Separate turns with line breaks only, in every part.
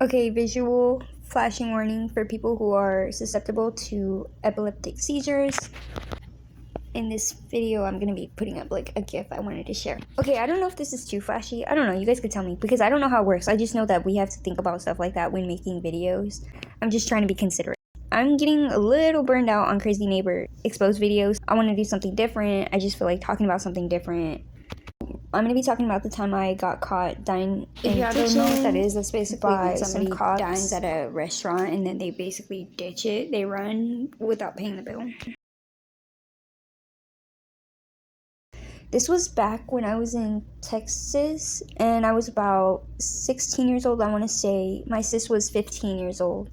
Okay, visual flashing warning for people who are susceptible to epileptic seizures. In this video, I'm gonna be putting up like a GIF I wanted to share. Okay, I don't know if this is too flashy. I don't know, you guys could tell me because I don't know how it works. I just know that we have to think about stuff like that when making videos. I'm just trying to be considerate. I'm getting a little burned out on Crazy Neighbor exposed videos. I want to do something different. I just feel like talking about something different. I'm gonna be talking about the time I got caught Dine in the kitchen. If you don't know what that is, that's basically when somebody dines at a restaurant and then they basically ditch it. They run without paying the bill. This was back when I was in Texas and I was about 16 years old, I want to say. My sis was 15 years old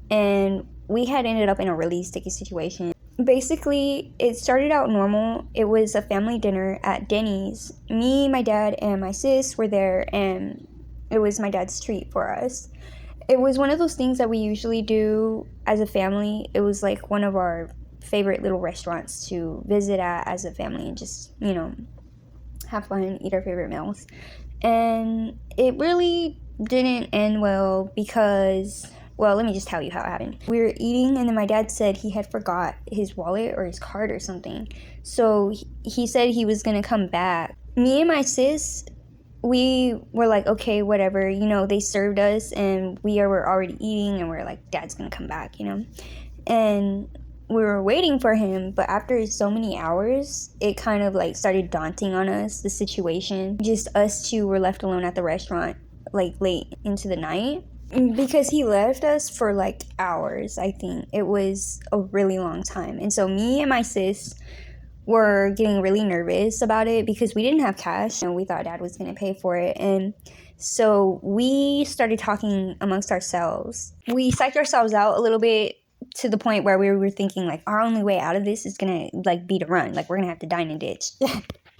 and we had ended up in a really sticky situation. Basically, it started out normal. It was a family dinner at Denny's. Me, my dad, and my sis were there, and it was my dad's treat for us. It was one of those things that we usually do as a family. It was like one of our favorite little restaurants to visit at as a family and just, have fun, eat our favorite meals. And it really didn't end well because, well, let me just tell you how it happened. We were eating and then my dad said he had forgot his wallet or his card or something. So he said he was going to come back. Me and my sis, we were like, okay, whatever. They served us and we were already eating and we're like, Dad's going to come back, And we were waiting for him, but after so many hours, it kind of like started daunting on us, the situation. Just us two were left alone at the restaurant, like late into the night. Because he left us for like hours, I think. It was a really long time. And so me and my sis were getting really nervous about it because we didn't have cash and we thought Dad was going to pay for it. And so we started talking amongst ourselves. We psyched ourselves out a little bit to the point where we were thinking like our only way out of this is gonna like be to run, like we're gonna have to dine and ditch.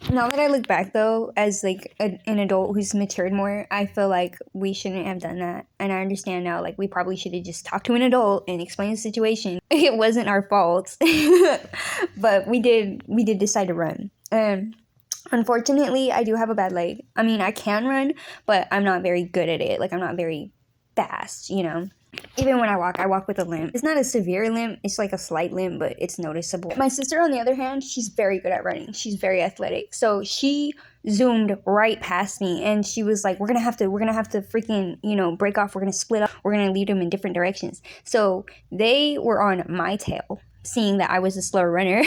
Now that I look back though, as like an adult who's matured more, I feel like we shouldn't have done that. And I understand now, like we probably should have just talked to an adult and explained the situation. It wasn't our fault. But we did decide to run. Unfortunately, I do have a bad leg. I mean, I can run, but I'm not very good at it. Like I'm not very fast, Even when I walk with a limp. It's not a severe limp, it's like a slight limp, but it's noticeable. My sister, on the other hand, she's very good at running. She's very athletic. So she zoomed right past me and she was like, we're gonna have to freaking, break off. We're gonna split up. We're gonna lead them in different directions. So they were on my tail, seeing that I was a slow runner.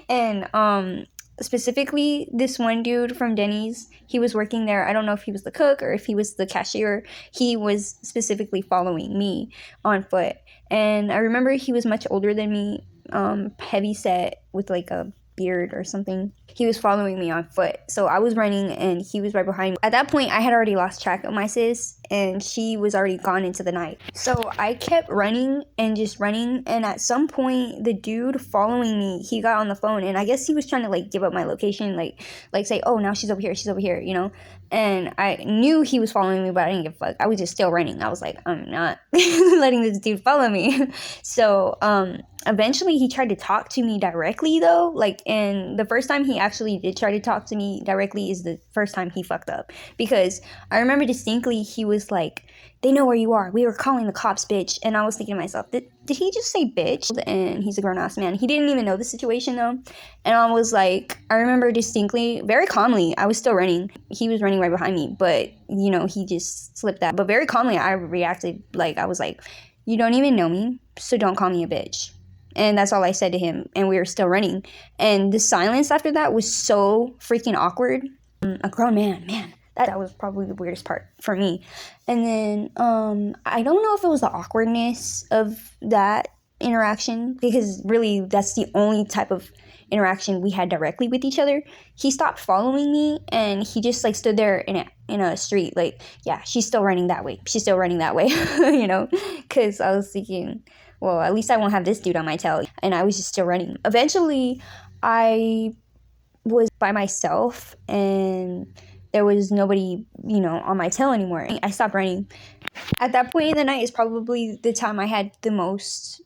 And specifically this one dude from Denny's, he was working there. I don't know if he was the cook or if he was the cashier. He was specifically following me on foot, and I remember he was much older than me, heavy set with like a beard or something. He was following me on foot, so I was running and he was right behind me. At that point I had already lost track of my sis and she was already gone into the night, so I kept running and just running. And at some point the dude following me, he got on the phone and I guess he was trying to like give up my location, like say, oh, now she's over here, and I knew he was following me, but I didn't give a fuck. I was just still running. I was like, I'm not letting this dude follow me. So eventually he tried to talk to me directly though, and the first time he actually did try to talk to me directly is the first time he fucked up, because I remember distinctly he was like, they know where you are, we were calling the cops, bitch. And I was thinking to myself, did he just say bitch? And he's a grown-ass man. He didn't even know the situation though. And I was like, I remember distinctly, very calmly, I was still running, he was running right behind me, but he just slipped that. But very calmly I reacted, like I was like, you don't even know me, so don't call me a bitch. And that's all I said to him, and we were still running. And the silence after that was so freaking awkward. A grown man, that was probably the weirdest part for me. And then I don't know if it was the awkwardness of that interaction, because really that's the only type of interaction we had directly with each other. He stopped following me and he just like stood there in a street, like, yeah, she's still running that way, because I was thinking, well, at least I won't have this dude on my tail. And I was just still running. Eventually I was by myself and there was nobody, on my tail anymore. I stopped running. At that point in the night is probably the time I had the most,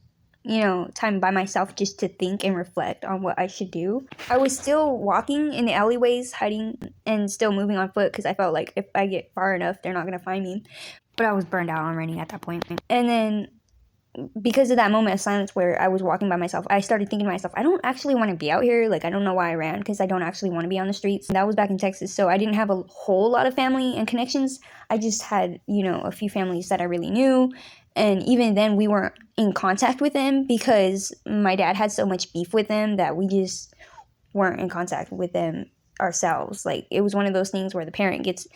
time by myself just to think and reflect on what I should do. I was still walking in the alleyways, hiding and still moving on foot because I felt like if I get far enough, they're not going to find me. but I was burned out already at that point. And then because of that moment of silence where I was walking by myself, I started thinking to myself, I don't actually want to be out here. Like, I don't know why I ran, because I don't actually want to be on the streets. That was back in Texas, so I didn't have a whole lot of family and connections. I just had, a few families that I really knew. And even then, we weren't in contact with them because my dad had so much beef with them that we just weren't in contact with them ourselves. Like, it was one of those things where the parent gets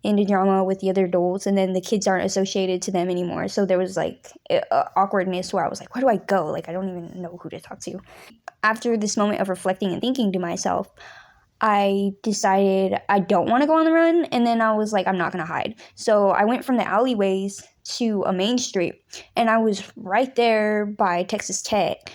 into drama with the other adults, and then the kids aren't associated to them anymore. So there was like awkwardness where I was like, where do I go? Like, I don't even know who to talk to. After this moment of reflecting and thinking to myself, I decided I don't want to go on the run. And then I was like, I'm not going to hide. So I went from the alleyways to a main street, and I was right there by Texas Tech.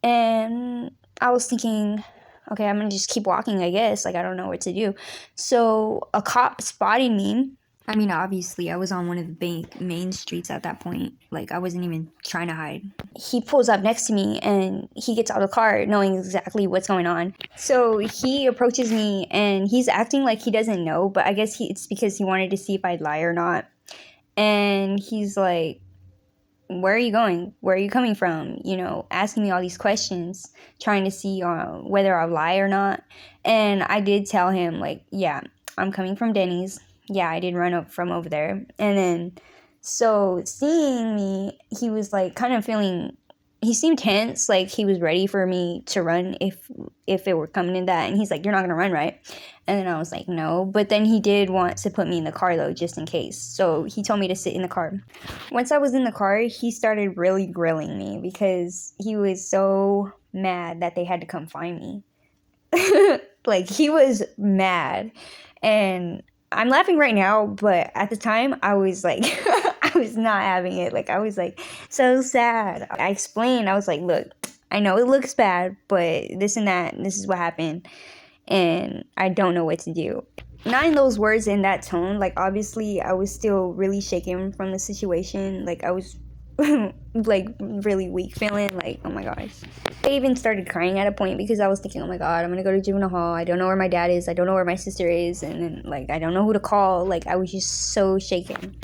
And I was thinking, okay, I'm going to just keep walking, I guess. Like, I don't know what to do. So a cop spotted me. I mean, obviously, I was on one of the main streets at that point. Like, I wasn't even trying to hide. He pulls up next to me, and he gets out of the car knowing exactly what's going on. So he approaches me, and he's acting like he doesn't know, but I guess it's because he wanted to see if I'd lie or not. And he's like, where are you going? Where are you coming from? Asking me all these questions, trying to see whether I lie or not. And I did tell him, like, yeah, I'm coming from Denny's. Yeah, I did run up from over there. And then, so seeing me, he was like kind of feeling, he seemed tense, like he was ready for me to run if it were coming to that. And he's like, you're not going to run, right? And then I was like, no. But then he did want to put me in the car, though, just in case. So he told me to sit in the car. Once I was in the car, he started really grilling me because he was so mad that they had to come find me. Like, he was mad. And I'm laughing right now, but at the time, I was like, I was not having it. Like, I was like, so sad. I explained, I was like, look, I know it looks bad, but this and that, this is what happened. And I don't know what to do. Not in those words, in that tone. Like, obviously, I was still really shaken from the situation. Like, I was like really weak, feeling like, oh my gosh. I even started crying at a point because I was thinking, oh my god, I'm gonna go to juvenile hall. I don't know where my dad is. I don't know where my sister is. And then, like, I don't know who to call. Like, I was just so shaken.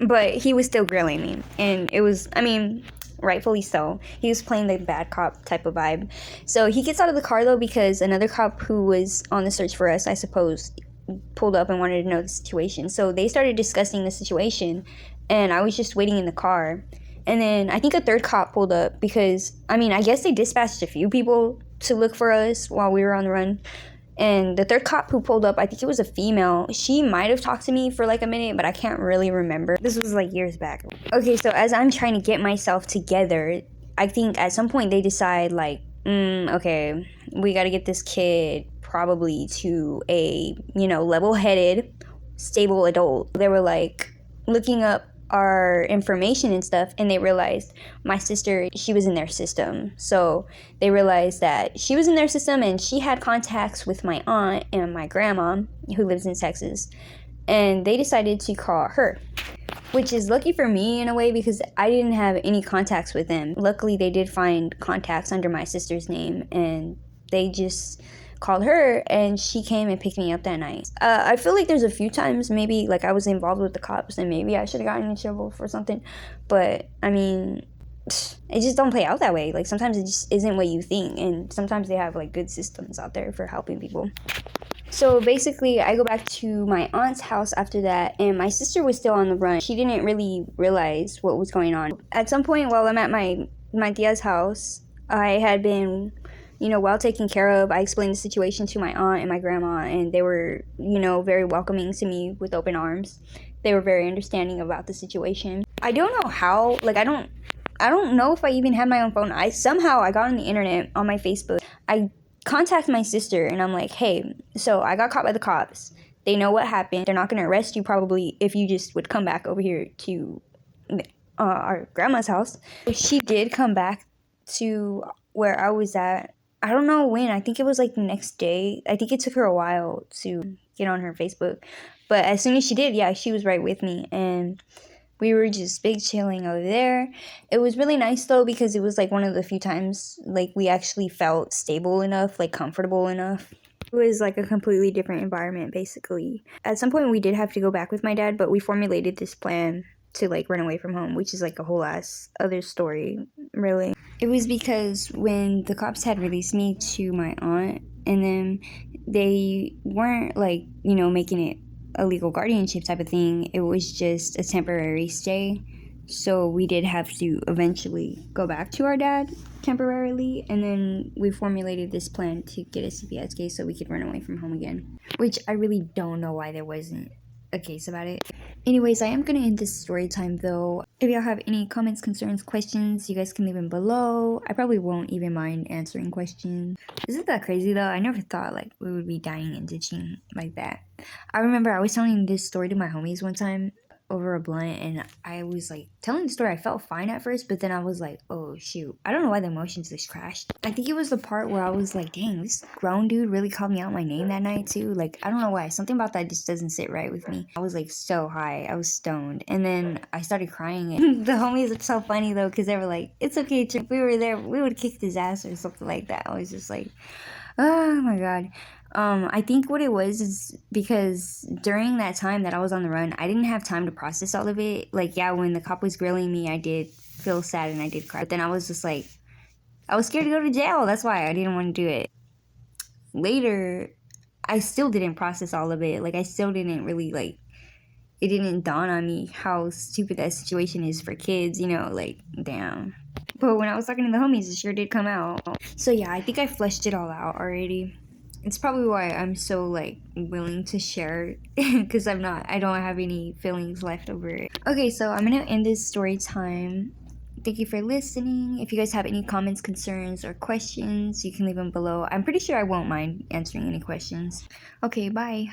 But he was still grilling me. And it was, I mean, rightfully so. He was playing the bad cop type of vibe. So he gets out of the car, though, because another cop who was on the search for us, I suppose, pulled up and wanted to know the situation. So they started discussing the situation, and I was just waiting in the car. And then I think a third cop pulled up because, I mean, I guess they dispatched a few people to look for us while we were on the run. And the third cop who pulled up, I think it was a female. She might have talked to me for like a minute, but I can't really remember. This was like years back. Okay, so as I'm trying to get myself together, I think at some point they decide like, okay, we got to get this kid probably to a, level-headed, stable adult. They were like looking up our information and stuff, and they realized my sister, she was in their system. So they realized that she was in their system, and she had contacts with my aunt and my grandma who lives in Texas, and they decided to call her, which is lucky for me in a way because I didn't have any contacts with them. Luckily, they did find contacts under my sister's name, and they just called her, and she came and picked me up that night. I feel like there's a few times maybe like I was involved with the cops and maybe I should have gotten in trouble for something, but I mean, it just don't play out that way. Like, sometimes it just isn't what you think, and sometimes they have like good systems out there for helping people. So basically, I go back to my aunt's house after that, and my sister was still on the run. She didn't really realize what was going on. At some point while I'm at my tia's house, I had been well taken care of. I explained the situation to my aunt and my grandma, and they were, very welcoming to me with open arms. They were very understanding about the situation. I don't know how, like, I don't know if I even had my own phone. I got on the internet, on my Facebook. I contacted my sister, and I'm like, hey, so I got caught by the cops. They know what happened. They're not going to arrest you probably if you just would come back over here to our grandma's house. She did come back to where I was at. I don't know when. I think it was like the next day. I think it took her a while to get on her Facebook. But as soon as she did, yeah, she was right with me. And we were just big chilling over there. It was really nice, though, because it was like one of the few times like we actually felt stable enough, like comfortable enough. It was like a completely different environment, basically. At some point, we did have to go back with my dad, but we formulated this plan to like run away from home, which is like a whole ass other story, really. It was because when the cops had released me to my aunt, and then they weren't like, you know, making it a legal guardianship type of thing. It was just a temporary stay. So we did have to eventually go back to our dad temporarily, and then we formulated this plan to get a CPS case so we could run away from home again. Which I really don't know why there wasn't a case about it. Anyways, I am gonna end this story time though. If y'all have any comments, concerns, questions, you guys can leave them below. I probably won't even mind answering questions. Isn't that crazy though? I never thought like we would be dying and ditching like that. I remember I was telling this story to my homies one time over a blunt, and I was like telling the story. I felt fine at first, but then I was like, oh shoot, I don't know why the emotions just crashed. I think it was the part where I was like, dang, this grown dude really called me out my name that night too. Like, I don't know why, something about that just doesn't sit right with me. I was like so high, I was stoned, and then I started crying. And the homies looked so funny though, because they were like, it's okay, if we were there, we would kick his ass or something like that. I was just like, oh my god. I think what it was is because during that time that I was on the run, I didn't have time to process all of it. Like, yeah, when the cop was grilling me, I did feel sad and I did cry. But then I was just like, I was scared to go to jail. That's why I didn't want to do it. Later, I still didn't process all of it. Like, I still didn't really, like, it didn't dawn on me how stupid that situation is for kids, you know, like, damn. But when I was talking to the homies, it sure did come out. So yeah, I think I fleshed it all out already. It's probably why I'm so like willing to share, because I don't have any feelings left over it. Okay, so I'm gonna end this story time. Thank you for listening. If you guys have any comments, concerns, or questions, you can leave them below. I'm pretty sure I won't mind answering any questions. Okay, bye.